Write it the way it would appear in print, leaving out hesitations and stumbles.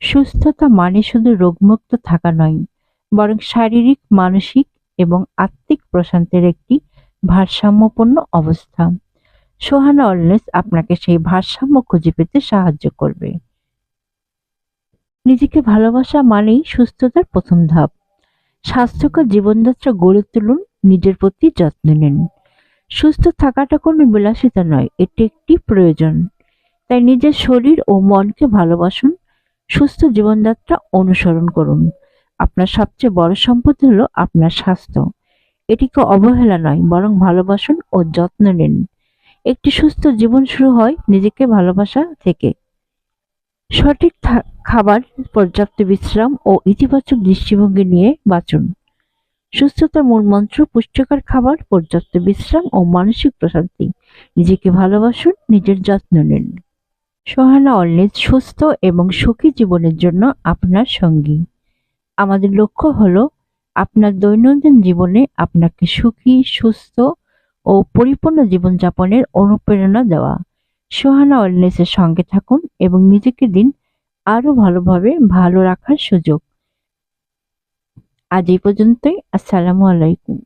সুস্থতা মানে শুধু রোগমুক্ত থাকা নয়, বরং শারীরিক, মানসিক এবং আত্মিক প্রশান্তির একটি ভারসাম্যপূর্ণ অবস্থা। সোহানা ওয়েলনেস আপনাকে সেই ভারসাম্য খুঁজে পেতে সাহায্য করবে। নিজেকে ভালোবাসা মানেই সুস্থতার প্রথম ধাপ। স্বাস্থ্যকর জীবনযাত্রা গড়ে তুলুন, নিজের প্রতি যত্ন নিন। সুস্থ থাকাটা কোনো বিলাসিতা নয়, এটি একটি প্রয়োজন। তাই নিজের শরীর ও মনকে ভালোবাসুন, সুস্থ জীবনযাত্রা অনুসরণ করুন। আপনার সবচেয়ে বড় সম্পদ হলো আপনার স্বাস্থ্য। এটিকে অবহেলা নয়, বরং ভালোবাসুন ও যত্ন নিন। একটি সুস্থ জীবন শুরু হয় নিজেকে ভালোবাসা থেকে। সঠিক খাবার, পর্যাপ্ত বিশ্রাম ও ইতিবাচক দৃষ্টিভঙ্গি নিয়ে বাঁচুন। সুস্থতার মূল মন্ত্র: পুষ্টিকর খাবার, পর্যাপ্ত বিশ্রাম ও মানসিক প্রশান্তি। নিজেকে ভালোবাসুন, নিজের যত্ন নিন। সোহানা ওয়েলনেস সুস্থ এবং সুখী জীবনের জন্য আপনার সঙ্গী। আমাদের লক্ষ্য হলো আপনার দৈনন্দিন জীবনে আপনাকে সুখী, সুস্থ ও পরিপূর্ণ জীবনযাপনের অনুপ্রেরণা দেওয়া। সোহানা ওয়েলনেসের সঙ্গে থাকুন এবং নিজেকে দিন আরো ভালোভাবে ভালো রাখার সুযোগ। আজ এই পর্যন্তই। আসসালামু আলাইকুম।